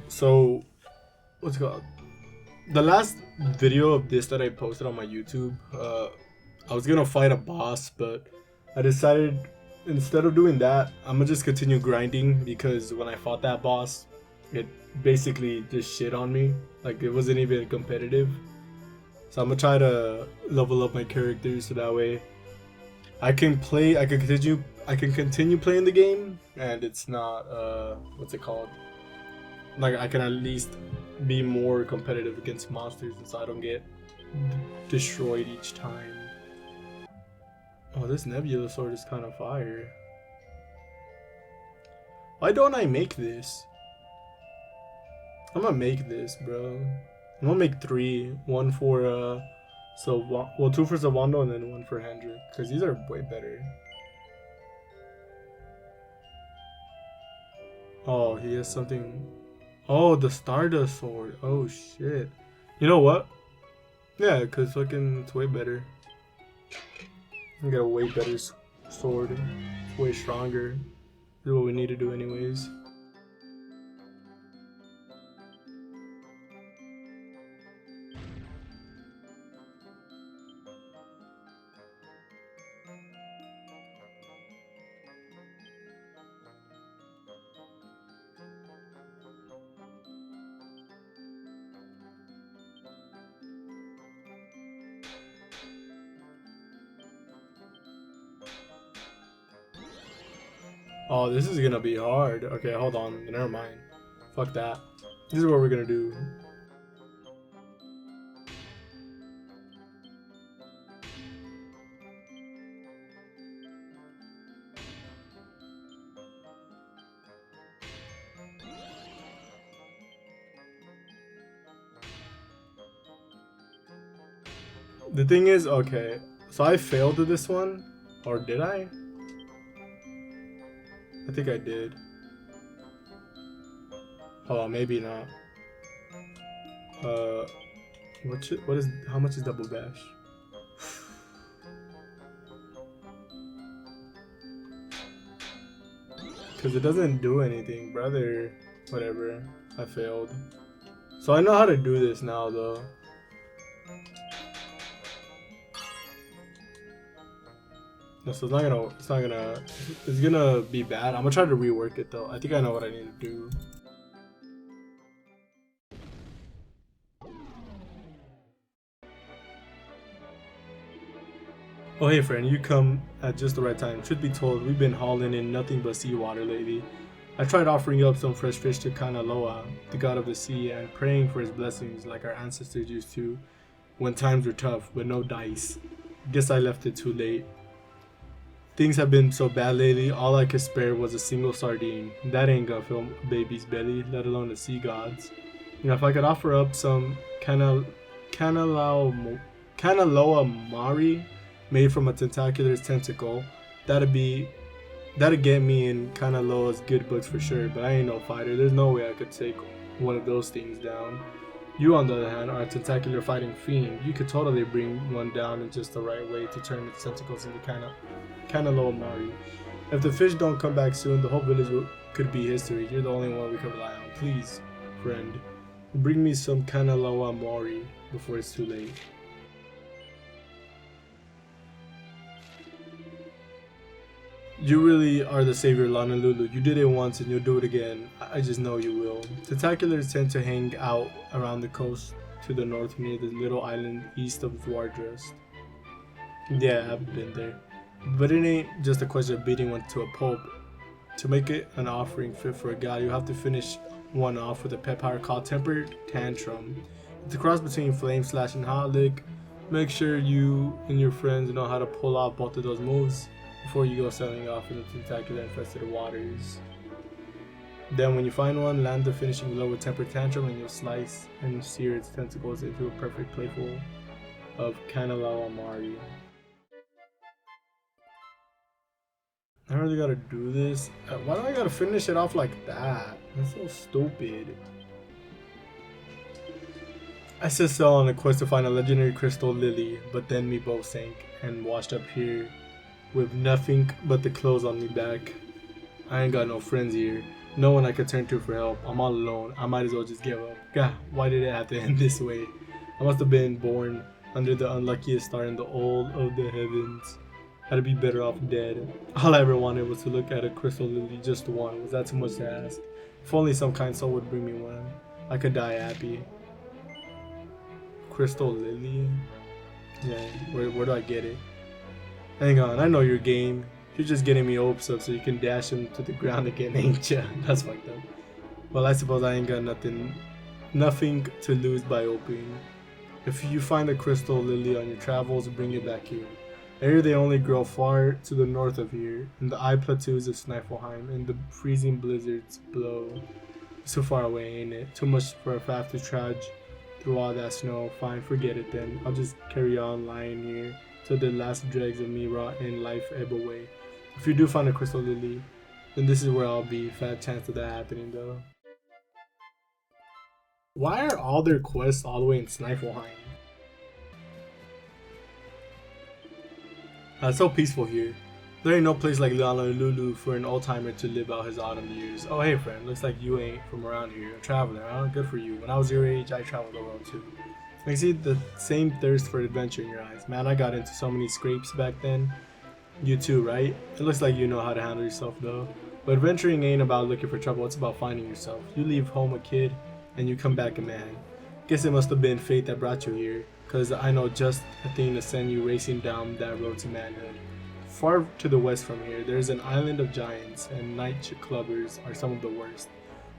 So, what's it called? The last video of this that I posted on my YouTube, I was gonna fight a boss, but I decided instead of doing that, I'm gonna just continue grinding because when I fought that boss, it basically just shit on me. Like it wasn't even competitive. So I'm gonna try to level up my character so that way I can play. I can continue playing the game, and it's not what's it called? Like I can at least be more competitive against monsters, and so I don't get destroyed each time. Oh, this Nebula sword is kind of fire. Why don't I make this? I'm gonna make this, bro. I'm gonna make three. One for two for Zawando and then one for Hendrik, because these are way better. Oh, he has something. Oh, the Stardust sword. Oh shit. You know what? Yeah, because fucking it's way better. I got a way better sword. It's way stronger. This is what we need to do anyways. Oh, this is gonna be hard. Okay, hold on. Never mind. Fuck that. This is what we're gonna do. The thing is, okay, so I failed at this one, or did I? I think I did. Oh, maybe not. What is, how much is double bash? Because it doesn't do anything, brother. Whatever, I failed. So I know how to do this now, though. No, so it's gonna be bad. I'm gonna try to rework it though. I think I know what I need to do. Oh hey friend, you come at just the right time. Truth be told, we've been hauling in nothing but seawater lately. I tried offering up some fresh fish to Kanaloa, the god of the sea, and praying for his blessings like our ancestors used to when times were tough, but no dice. Guess I left it too late. Things have been so bad lately, all I could spare was a single sardine. That ain't gonna fill a baby's belly, let alone the sea gods. You know, if I could offer up some Kanaloa Mari made from a tentacular's tentacle, that'd get me in Kanaloa's good books for sure, but I ain't no fighter. There's no way I could take one of those things down. You, on the other hand, are a tentacular fighting fiend. You could totally bring one down in just the right way to turn its tentacles into Kanaloa Mari. If the fish don't come back soon, the whole village could be history. You're the only one we can rely on. Please, friend, bring me some Kanaloa Mari before it's too late. You really are the savior, Lonalulu. You did it once and you'll do it again. I just know you will. Tentaculars tend to hang out around the coast to the north near the little island east of Zwardrust. Yeah, I've been there. But it ain't just a question of beating one to a pulp. To make it an offering fit for a god, you have to finish one off with a pet power called Tempered Tantrum. It's a cross between Flame Slash and Hot Lick. Make sure you and your friends know how to pull off both of those moves before you go sailing off in the tentacular infested waters. Then when you find one, land the finishing blow with Tempered Tantrum and you'll slice and sear its tentacles into a perfect playful of Kanaloa Mari. I really gotta do this. Why do I gotta finish it off like that? That's so stupid. I set sail on a quest to find a legendary crystal lily, but then me both sank and washed up here with nothing but the clothes on me back. I ain't got no friends here. No one I could turn to for help. I'm all alone. I might as well just give up. God, why did it have to end this way? I must have been born under the unluckiest star in the all of the heavens. I'd be better off dead. All I ever wanted was to look at a crystal lily, just one. Was that too much to ask? If only some kind soul would bring me one, I could die happy. Crystal lily? Yeah, where do I get it? Hang on, I know your game. You're just getting me hopes up so you can dash him to the ground again, ain't ya? That's fucked up. Well, I suppose I ain't got nothing to lose by hoping. If you find a crystal lily on your travels, bring it back here. I hear they only grow far to the north of here, in the eye plateaus of Sniffelheim, and the freezing blizzards blow. It's too far away, ain't it? Too much for a faff to trudge through all that snow. Fine, forget it then. I'll just carry on lying here till the last dregs of me rot and life ebb away. If you do find a crystal lily, then this is where I'll be. Fat chance of that happening though. Why are all their quests all the way in Sniffelheim? It's so peaceful here. There ain't no place like Lulu for an old-timer to live out his autumn years. Oh hey friend, looks like you ain't from around here. A traveler, huh? Good for you. When I was your age, I traveled the world too. I see the same thirst for adventure in your eyes. Man, I got into so many scrapes back then. You too, right? It looks like you know how to handle yourself though. But adventuring ain't about looking for trouble, it's about finding yourself. You leave home a kid, and you come back a man. Guess it must have been fate that brought you here, cause I know just a thing to send you racing down that road to manhood. Far to the west from here, there's an island of giants, and night clubbers are some of the worst.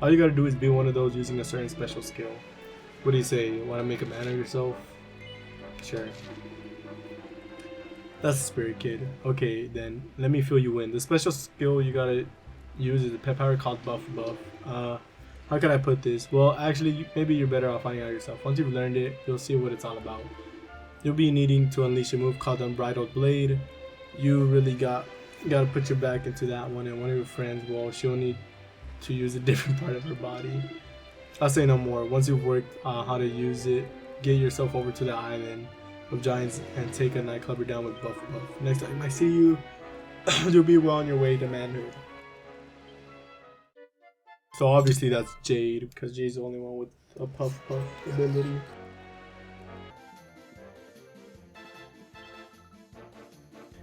All you gotta do is be one of those using a certain special skill. What do you say, you wanna make a man of yourself? Sure. That's the spirit, kid. Okay, then let me fill you in. The special skill you gotta use is a pet power called Buff Buff. How can I put this? Well, actually, maybe you're better off finding out yourself. Once you've learned it, you'll see what it's all about. You'll be needing to unleash a move called Unbridled Blade. You really gotta put your back into that one, and one of your friends, well, she'll need to use a different part of her body. I'll say no more. Once you've worked how to use it, get yourself over to the island of giants and take a nightclubber down with Buff Buff. Next time I see you, you'll be well on your way to manhood. So obviously that's Jade, because Jade's the only one with a Puff Puff ability.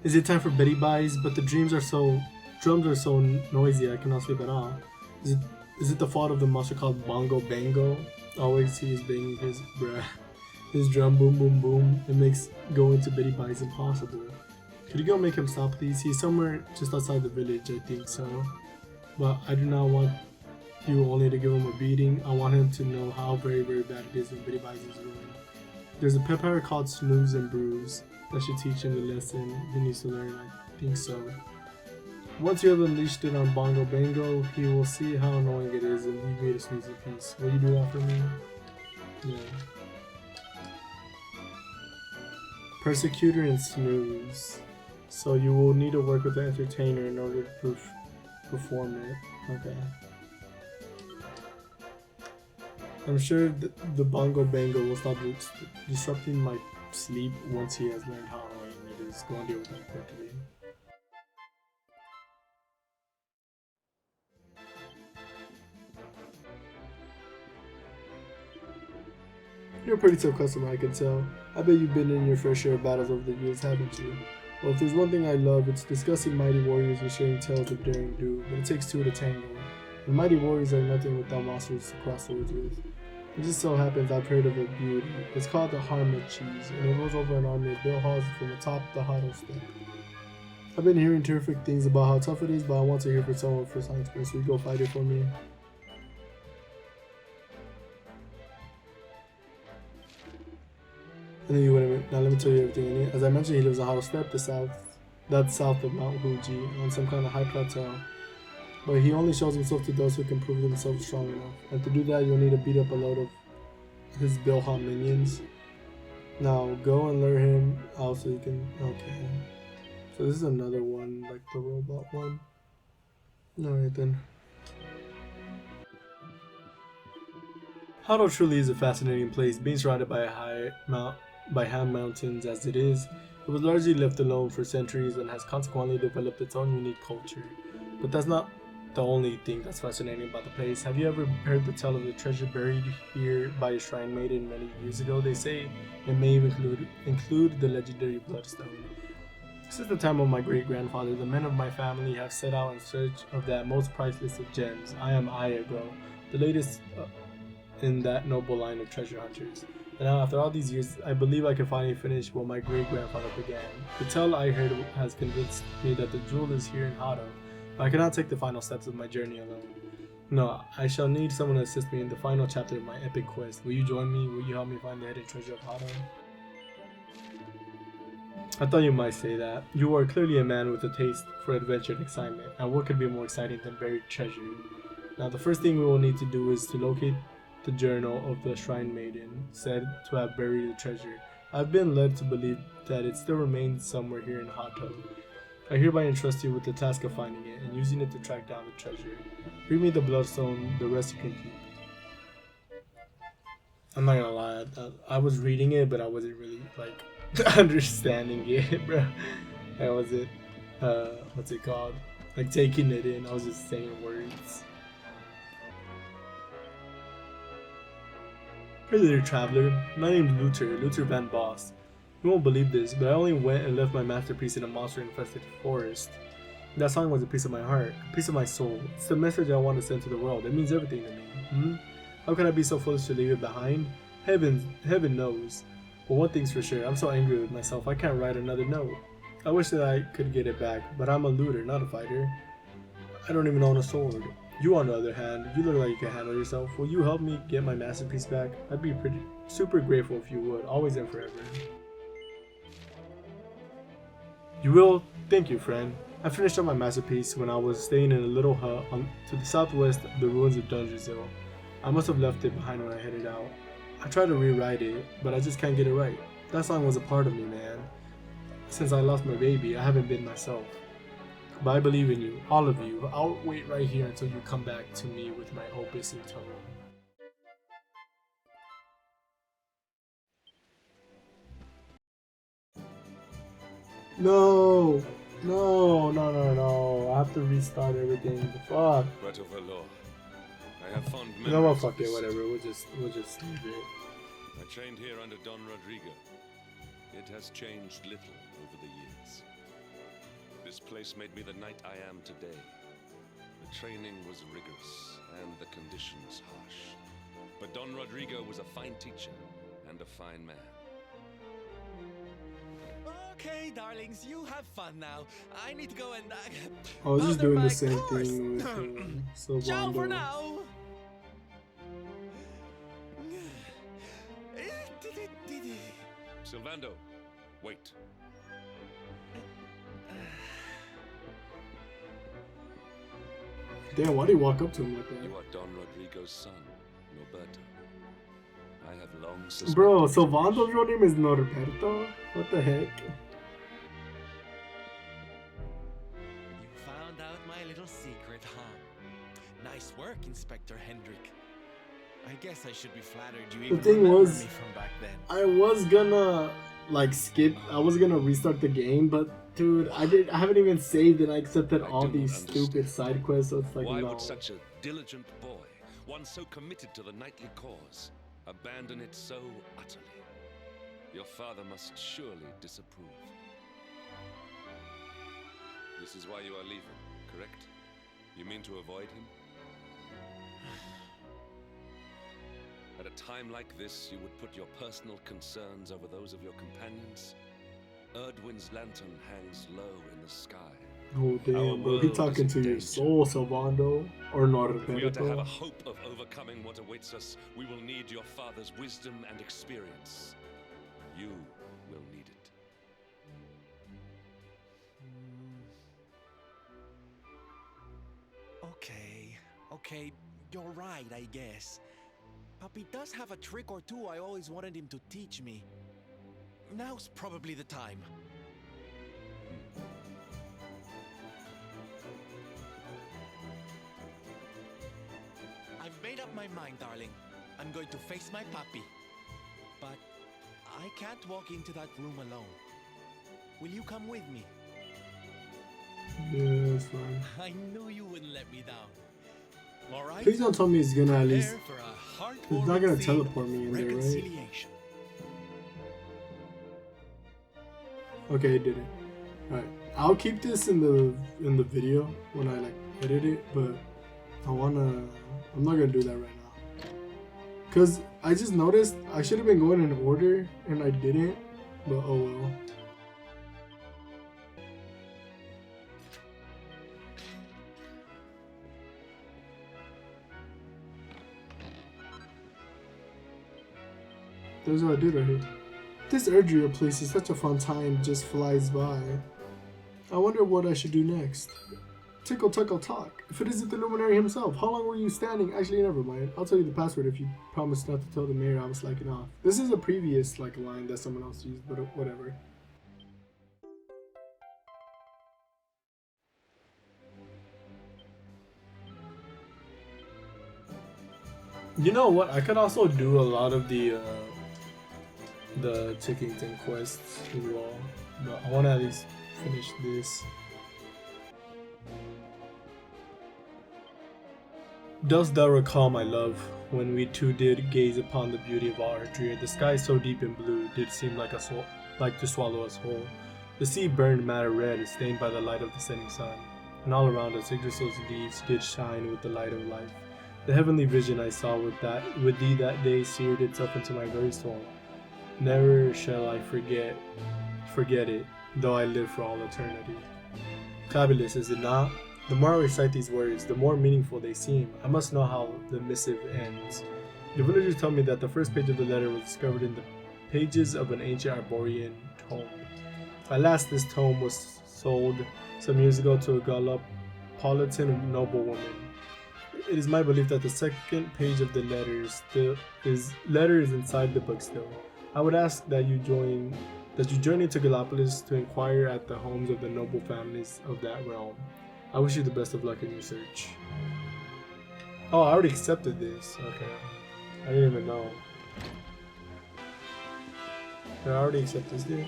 Is it time for Betty Buys? But the drums are so noisy I cannot sleep at all. Is it the fault of the monster called Bongo Bango? Always he is banging his drum boom boom boom. It makes going to Betty Buys impossible. Could you go make him stop please? He's somewhere just outside the village, I think so. But I do not want you only to give him a beating. I want him to know how very very bad it is when Betty Buys is ruined. There's a pet power called Snooze and Bruise that should teach him the lesson he needs to learn, I think so. Once you have unleashed it on Bongo Bango, he will see how annoying it is and leave me to snooze in peace. Will you do that for me? Yeah. Persecutor and Snooze. So you will need to work with the entertainer in order to perform it. Okay. I'm sure the Bongo Bango will stop disrupting my sleep once he has learned how annoying it is. Go and deal with that quickly. You're a pretty tough customer, I can tell. I bet you've been in your fair share of battles over the years, haven't you? Well, if there's one thing I love, it's discussing mighty warriors and sharing tales of daring do, but it takes two to tango. And mighty warriors are nothing without monsters to cross swords with. It just so happens I've heard of a beauty. It's called the Harma cheese, and it rolls over an army of Bill Halls from atop the huddle stick. I've been hearing terrific things about how tough it is, but I want to hear from someone for science experience, so you go fight it for me. And then you wait a minute. Now let me tell you everything in it. As I mentioned, he lives on Hollow Step, that's south of Mount Fuji, on some kind of high plateau. But he only shows himself to those who can prove themselves strong enough. And to do that, you'll need to beat up a load of his Bilha minions. Now go and lure him out so you can. Okay. So this is another one, like the robot one. Alright then. Hado truly is a fascinating place. Being surrounded by high mountains as it is, it was largely left alone for centuries and has consequently developed its own unique culture. But that's not the only thing that's fascinating about the place. Have you ever heard the tale of the treasure buried here by a shrine maiden many years ago? They say it may even include the legendary bloodstone. Since the time of my great grandfather, the men of my family have set out in search of that most priceless of gems. I am Ayago, the latest in that noble line of treasure hunters. And now, after all these years, I believe I can finally finish what my great grandfather began. The tale I heard has convinced me that the jewel is here in Hado, but I cannot take the final steps of my journey alone. No, I shall need someone to assist me in the final chapter of my epic quest. Will you join me? Will you help me find the hidden treasure of Hado? I thought you might say that. You are clearly a man with a taste for adventure and excitement, and what could be more exciting than buried treasure? Now, the first thing we will need to do is to locate the journal of the Shrine Maiden, said to have buried the treasure. I've been led to believe that it still remains somewhere here in Hado. I hereby entrust you with the task of finding it and using it to track down the treasure. Bring me the bloodstone, the rest you can keep. I'm not gonna lie, I was reading it, but I wasn't really understanding it, bro. I wasn't, what's it called? Like taking it in. I was just saying words. Hey there, traveler. My name's Luther Van Boss. You won't believe this, but I only went and left my masterpiece in a monster-infested forest. That song was a piece of my heart, a piece of my soul. It's the message I want to send to the world. It means everything to me. How could I be so foolish to leave it behind? Heaven knows. But one thing's for sure, I'm so angry with myself, I can't write another note. I wish that I could get it back, but I'm a looter, not a fighter. I don't even own a sword. You, on the other hand, you look like you can handle yourself. Will you help me get my masterpiece back? I'd be super grateful if you would, always and forever. You will? Thank you, friend. I finished up my masterpiece when I was staying in a little hut to the southwest of the ruins of Dungerzil. I must have left it behind when I headed out. I tried to rewrite it, but I just can't get it right. That song was a part of me, man. Since I lost my baby, I haven't been myself. But I believe in you, all of you. I'll wait right here until you come back to me with my opus in tow. No! No. I have to restart everything. Fuck. But of law, I have fond memories. You know what? Fuck it. Whatever. We'll just leave it. I trained here under Don Rodrigo. It has changed little over the years. This place made me the knight I am today. The training was rigorous and the conditions harsh. But Don Rodrigo was a fine teacher and a fine man. Okay, darlings, you have fun now. I need to go and I was just doing the same course. thing with Ciao for Sylvando. now. Sylvando, wait. Damn, why'd he walk up to him like that? You are Don Rodrigo's son, Norberto. I have long suspected. Bro, Sylvando's real name is Norberto? What the heck? You found out my little secret, huh? Nice work, Inspector Hendrik. I guess I should be flattered you even thing remember was, me from back then. I was gonna I was gonna restart the game, but dude, I haven't even saved and I accepted I all do these understand. stupid side quests, so it's like Why no. would such a diligent boy, one so committed to the knightly cause, abandon it so utterly? Your father must surely disapprove. This is why you are leaving, correct? You mean to avoid him? At a time like this, you would put your personal concerns over those of your companions? Erdwin's lantern hangs low in the sky. Oh Our damn, bro, he world is talking in to your danger. soul, Sylvando, or If we are to have a Norberto. hope of overcoming what awaits us, we will need your father's wisdom and experience. You will need it. Okay, you're right, I guess. Papi does have a trick or two I always wanted him to teach me. Now's probably the time. I've made up my mind, darling. I'm going to face my papi. But I can't walk into that room alone. Will you come with me? Yeah, that's fine. I knew you wouldn't let me down. All right. Please don't tell me it's gonna at least. Prepare for a It's not gonna heartwarming teleport scene me of in there, right? reconciliation. Okay, it did it. Alright. I'll keep this in the video when I like edit it, but I'm not gonna do that right now. Cause I just noticed I should have been going in order and I didn't, but oh well. That's what I did right here. This Erdrea place is such a fun time, just flies by. I wonder what I should do next. Tickle Tuckle Talk. If it isn't the luminary himself, how long were you standing? Actually, never mind. I'll tell you the password if you promise not to tell the mayor I was slacking off. This is a previous line that someone else used, but whatever. You know what? I could also do a lot of the Tickington quests as well, but I want to at least finish this. Dost thou recall, my love, when we two did gaze upon the beauty of our Erdrea? The sky so deep and blue did seem like to swallow us whole. The sea burned matter red, stained by the light of the setting sun, and all around us Yggdrasil's leaves did shine with the light of life. The heavenly vision I saw with thee that day seared itself into my very soul. Never shall I forget it, though I live for all eternity. Fabulous, is it not? The more I recite these words, the more meaningful they seem. I must know how the missive ends. The villagers tell me that the first page of the letter was discovered in the pages of an ancient Arborian tome. At last, this tome was sold some years ago to a Gallipolitan noblewoman. It is my belief that the second page of the letter is inside the book still. I would ask that you journey to Gallipolis to inquire at the homes of the noble families of that realm. I wish you the best of luck in your search. Oh, I already accepted this. Okay. I didn't even know. Did I already accept this, dude?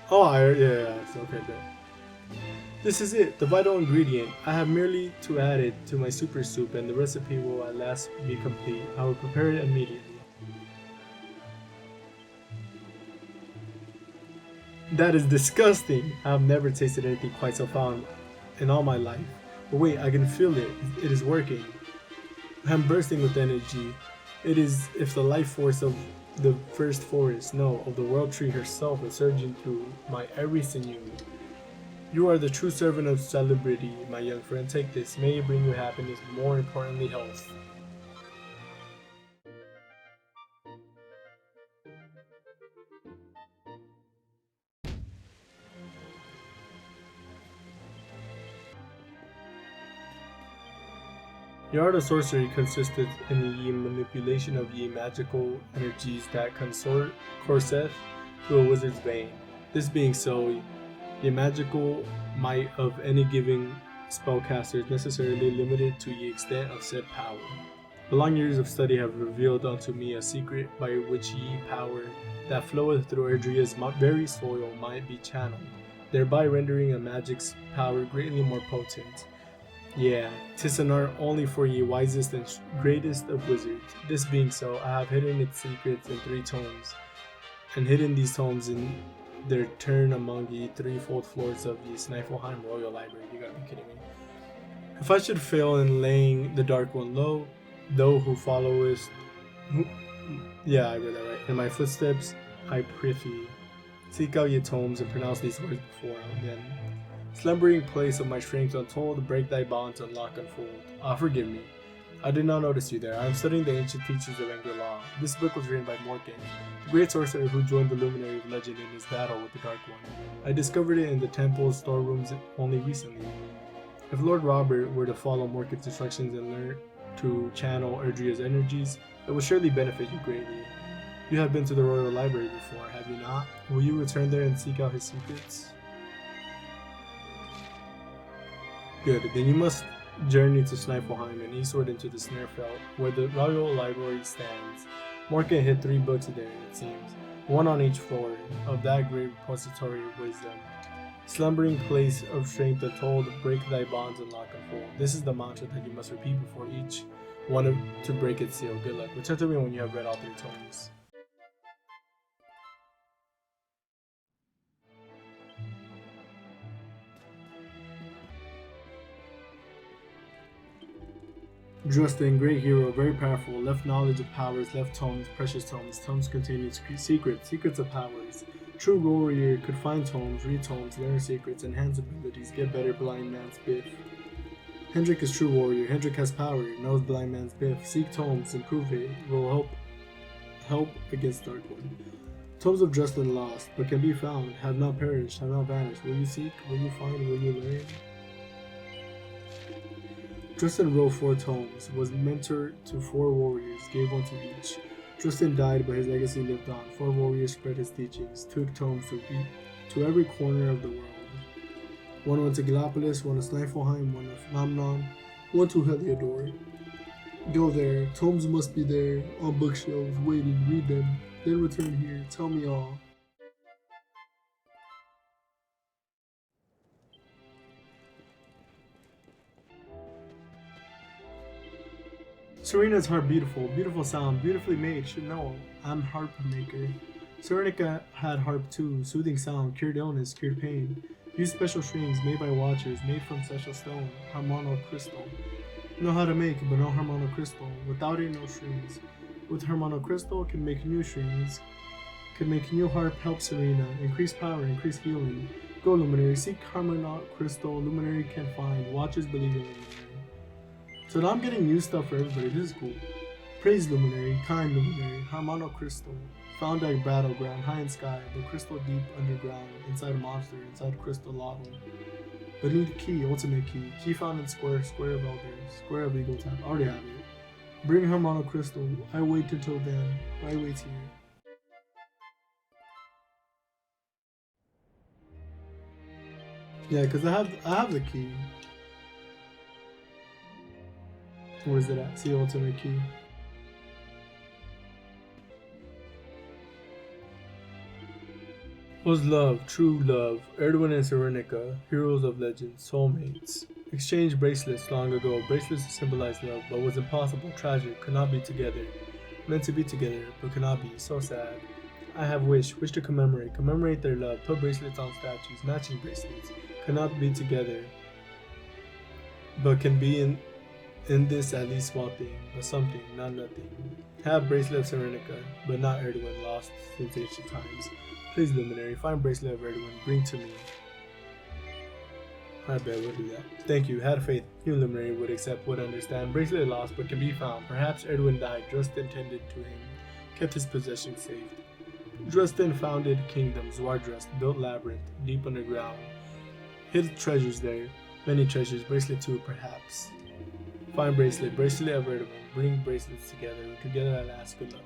Oh, yeah, okay, good. This is it, the vital ingredient. I have merely to add it to my super soup and the recipe will at last be complete. I will prepare it immediately. That is disgusting. I have never tasted anything quite so foul in all my life. But wait, I can feel it. It is working. I am bursting with energy. It is if the life force of the first forest, no, of the world tree herself is surging through my every sinew. You are the true servant of celebrity, my young friend. Take this. May it bring you happiness, more importantly, health. The art of sorcery consisteth in the manipulation of ye magical energies that courseth through a wizard's vein. This being so, the magical might of any given spellcaster is necessarily limited to the extent of said power. The long years of study have revealed unto me a secret by which ye power that floweth through Erdrea's very soil might be channeled, thereby rendering a magic's power greatly more potent. Yeah, 'tis an art only for ye wisest and greatest of wizards. This being so, I have hidden its secrets in 3 tomes, and hidden these tomes in their turn among ye threefold floors of ye Sniflheim Royal Library. You gotta be kidding me. If I should fail in laying the Dark One low, thou who followest, yeah, I read that right. In my footsteps, I prithee, seek out ye tomes and pronounce these words before then. Slumbering place of my strength untold, break thy bonds, unlock, unfold. Ah, forgive me. I did not notice you there. I am studying the ancient teachings of Angkor Law. This book was written by Morkan, the great sorcerer who joined the Luminary of Legend in his battle with the Dark One. I discovered it in the temple's storerooms only recently. If Lord Robert were to follow Morkan's instructions and learn to channel Erdrea's energies, it will surely benefit you greatly. You have been to the Royal Library before, have you not? Will you return there and seek out his secrets? Good, then you must journey to Sniflheim and eastward into the Snarefell, where the Royal Library stands. Morkan hid 3 books there, it seems, 1 on each floor, of that great repository of wisdom. Slumbering place of strength told, break thy bonds and lock and fold. This is the mantra that you must repeat before each one to break its seal. Good luck. Return to me when you have read all 3 tomes. Drustin, great hero, very powerful, left knowledge of powers, left tomes, precious tomes. Tomes containing secrets of powers. True warrior could find tomes, read tomes, learn secrets, enhance abilities, get better blind man's biff. Hendrik is true warrior. Hendrik has power, knows blind man's biff. Seek tomes, improve it, will help against Dark One. Tomes of Drustin lost, but can be found, have not perished, have not vanished. Will you seek? Will you find? Will you learn? Drustin wrote 4 tomes, was mentor to 4 warriors, gave one to each. Drustin died, but his legacy lived on. 4 warriors spread his teachings, took tomes to every corner of the world. One went to Gallipolis, one to Sniflheim, one to Namnon, one to Heliodor. Go there, tomes must be there, on bookshelves, waiting, read them, then return here, tell me all. Serena's harp beautiful, beautiful sound, beautifully made, should know, I'm harp maker. Serenica had harp too, soothing sound, cured illness, cured pain. Used special strings made by watchers, made from special stone, harmono crystal. Know how to make, but no harmono crystal. Without it, no strings. With harmono crystal, can make new strings. Could make new harp, help Serena, increase power, increase healing. Go Luminary, seek harmono crystal, Luminary can find, watchers believe in Luminary. So now I'm getting new stuff for everybody, this is cool. Praise Luminary, kind Luminary, harmono crystal. Found at battleground, high in sky, but crystal deep underground, inside a monster, inside crystal lava. But need key, ultimate key. Key found in square of elders, square of eagle type. Already have it. Bring harmono crystal. I wait until then. I wait here. Yeah, cause I have the key. Where is it at? See ultimate key. Was love, true love, Erdwin and Serenica, heroes of legend, soulmates. Exchanged bracelets long ago, bracelets symbolized love, but was impossible, tragic, could not be together. Meant to be together, but could not be, so sad. I have wish to commemorate their love, put bracelets on statues, matching bracelets, could not be together, but can be in this at least small thing, but something, not nothing. Have bracelet of Serenica, but not Erdwin, lost since ancient times. Please, Luminary, find bracelet of Erdwin, bring to me. I bet we'll do that. Thank you, had faith. You, Luminary, would accept, would understand. Bracelet lost, but can be found. Perhaps Erdwin died, Drustin tended to him, kept his possession safe. Drustin founded kingdoms, Zwardrust, built labyrinth, deep underground. Hid treasures there, many treasures, bracelet too, perhaps. Find bracelet of Erdwin, bring bracelets together at last, good luck.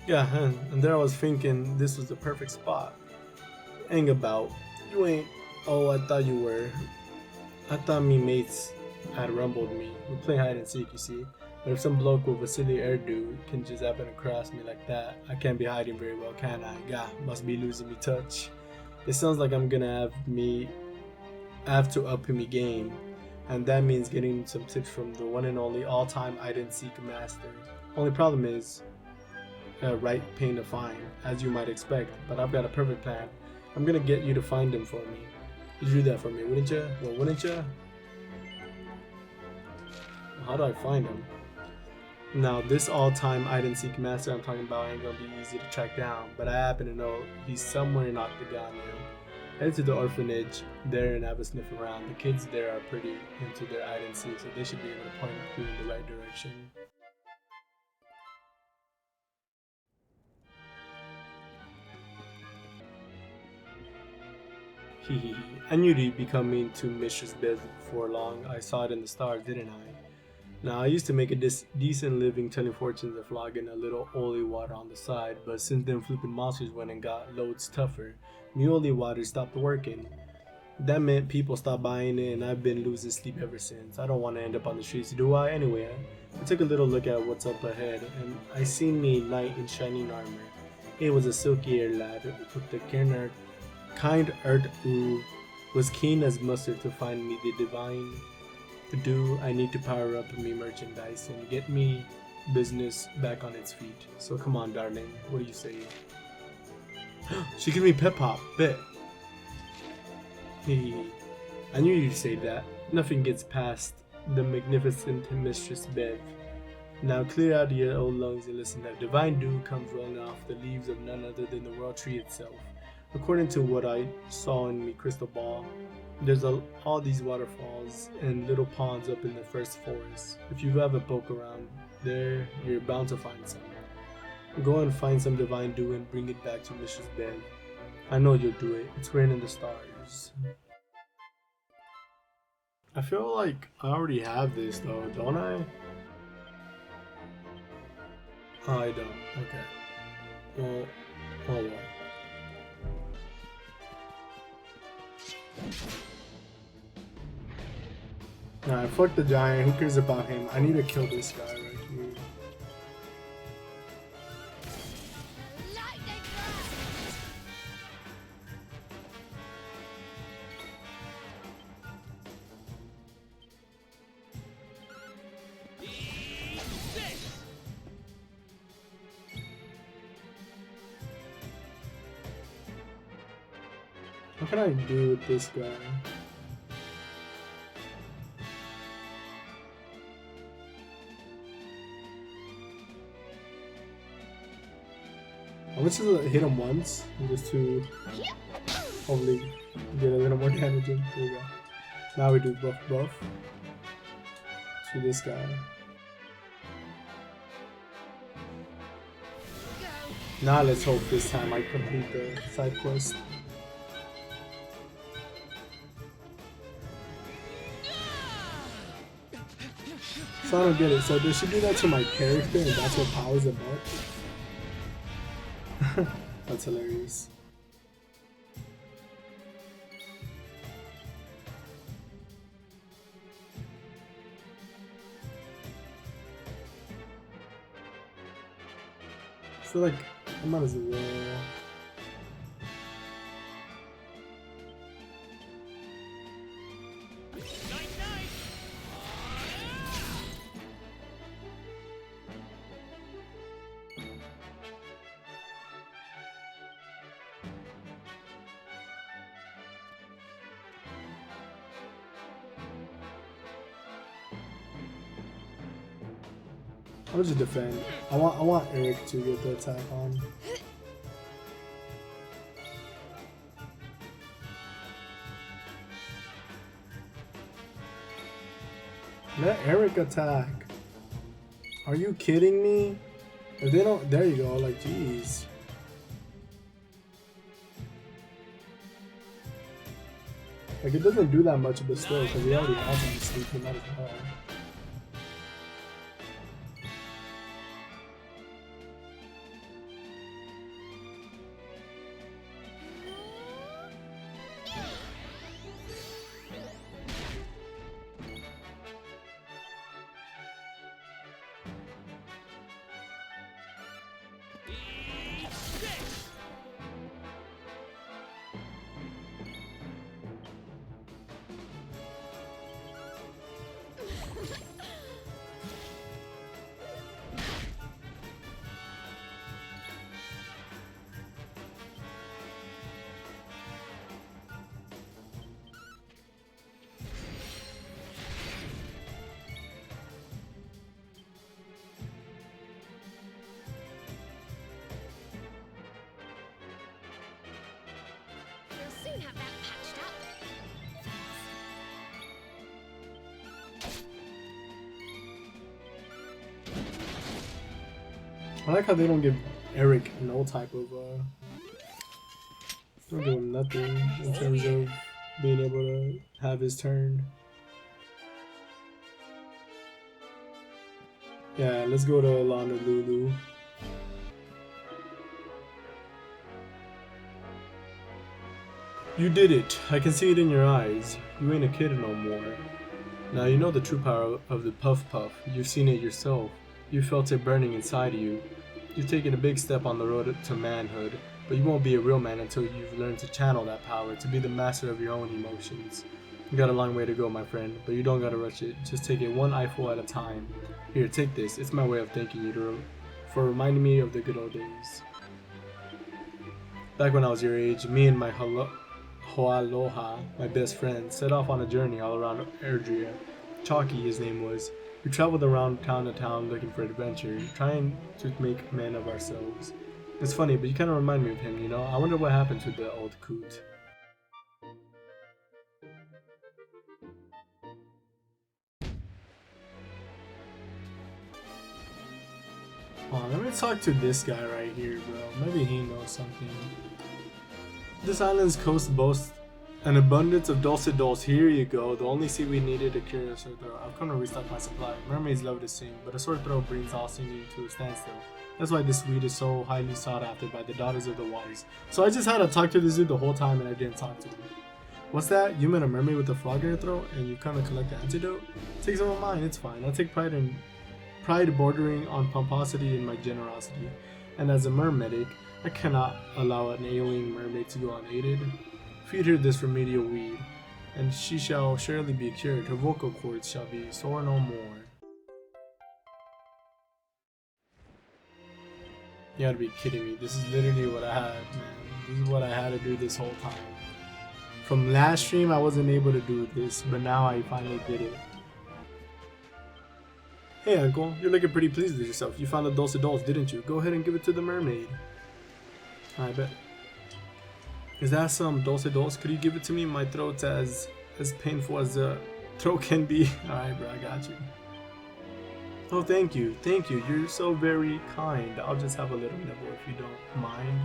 Yeah, and there I was thinking this was the perfect spot. Hang about. You ain't. Oh, I thought you were. I thought me mates had rumbled me. We play hide and seek, you see. But if some bloke with a silly hairdo can just happen across me like that, I can't be hiding very well, can I? Gah, must be losing me touch. It sounds like I'm gonna have to up me game. And that means getting some tips from the one and only all-time hide and seek master. Only problem is, right pain to find, as you might expect, but I've got a perfect plan. I'm gonna get you to find him for me. You'd do that for me, wouldn't you? Well, wouldn't you? How do I find him? Now, this all-time hide-and-seek master I'm talking about ain't gonna be easy to track down, but I happen to know he's somewhere in Octagania. Head to the orphanage there and have a sniff around. The kids there are pretty into their hide-and-seek, so they should be able to point you in the right direction. Hehehe. I knew you'd be coming to Mistress Beth before long. I saw it in the stars, didn't I? Now, I used to make a decent living telling fortunes and flogging a little holy water on the side, but since them flipping monsters went and got loads tougher, me holy water stopped working. That meant people stopped buying it, and I've been losing sleep ever since. I don't want to end up on the streets, do I? Anyway, I took a little look at what's up ahead, and I seen a knight in shining armor. It was a silky-haired lad with the kind art who was keen as mustard to find me the divine. To do, I need to power up me merchandise and get me business back on its feet. So come on, darling, what do you say? She gives me pep pop, bet. I knew you'd say that. Nothing gets past the magnificent Mistress Bev. Now clear out your old lungs and listen. That divine dew comes rolling off the leaves of none other than the world tree itself. According to what I saw in the crystal ball, there's all these waterfalls and little ponds up in the first forest. If you ever poke around there, you're bound to find some. Go and find some divine dew and bring it back to Mistress Bev. I know you'll do it. It's written in the stars. I feel like I already have this though, don't I? Oh, I don't. Okay. Well, oh well. Alright, fuck the giant. Who cares about him? I need to kill this guy right here. What can I do with this guy? I'm just gonna hit him once, just to hopefully get a little more damage in. There we go. Now we do buff to this guy. Now let's hope this time I complete the side quest. So I don't get it. So did she do that to my character and that's what powers him up? That's hilarious. I feel like I might as well. I'll just defend. I want Eric to get the attack on. Let Eric attack. Are you kidding me? If they don't, there you go. Like, jeez. Like, it doesn't do that much, but still, because he already has him sleeping. Might as well. Soon have that patched up. I like how they don't give Eric no type of they don't give him nothing in terms of being able to have his turn. Yeah, let's go to Lulu. You did it. I can see it in your eyes. You ain't a kid no more. Now you know the true power of the Puff Puff. You've seen it yourself. You felt it burning inside of you. You've taken a big step on the road to manhood, but you won't be a real man until you've learned to channel that power, to be the master of your own emotions. You got a long way to go, my friend, but you don't gotta rush it. Just take it one eyeful at a time. Here, take this. It's my way of thanking you for reminding me of the good old days. Back when I was your age, me and my Hoaloha, my best friend, set off on a journey all around Erdrea. Chalky, his name was. We traveled around town to town looking for adventure, trying to make men of ourselves. It's funny, but you kind of remind me of him, you know? I wonder what happened to the old coot. Let me talk to this guy right here, bro. Maybe he knows something. This island's coast boasts an abundance of dulce. Here you go. The only seaweed needed to cure a sore throat. I've come to restock my supply. Mermaids love to sing, but a sore throat brings all singing to a standstill. That's why this weed is so highly sought after by the daughters of the wise. So I just had to talk to this dude the whole time and I didn't talk to him. What's that? You met a mermaid with a frog in her throat and you kind of collect the antidote? Take some of mine, it's fine. I take pride bordering on pomposity and my generosity. And as a mermedic, I cannot allow an ailing mermaid to go unaided. Feed her this remedial weed, and she shall surely be cured. Her vocal cords shall be sore no more. You gotta be kidding me. This is literally what I had, man. This is what I had to do this whole time. From last stream, I wasn't able to do this, but now I finally did it. Hey, Uncle, you're looking pretty pleased with yourself. You found the dulce didn't you? Go ahead and give it to the mermaid. I bet. Is that some dulce? Could you give it to me? My throat's as painful as a throat can be. Alright, bro, I got you. Oh, thank you. Thank you. You're so very kind. I'll just have a little nibble if you don't mind.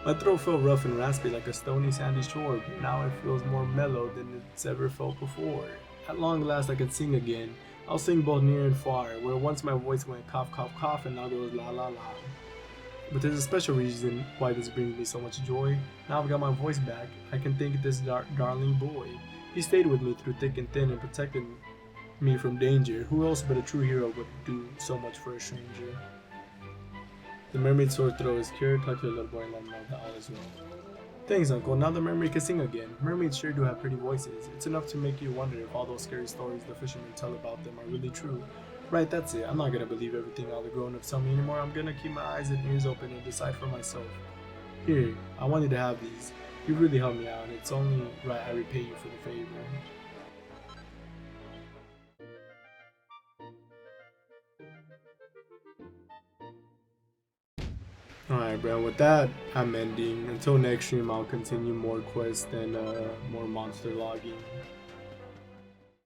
My throat felt rough and raspy like a stony sandy shore, but now it feels more mellow than it's ever felt before. At long last I can sing again. I'll sing both near and far, where once my voice went cough cough cough and now goes la la la. But there's a special reason why this brings me so much joy. Now I've got my voice back, I can thank this darling boy. He stayed with me through thick and thin and protected me from danger. Who else but a true hero would do so much for a stranger? The mermaid's sore throat is cured. Talk to the little boy and let him know that all is well. Thanks, Uncle. Now the mermaid can sing again. Mermaids sure do have pretty voices. It's enough to make you wonder if all those scary stories the fishermen tell about them are really true. Right, that's it. I'm not gonna believe everything all the grown-ups tell me anymore. I'm gonna keep my eyes and ears open and decide for myself. Here, I wanted to have these. You really helped me out, and it's only right I repay you for the favor. Alright, bro, with that, I'm ending. Until next stream, I'll continue more quests and more monster logging.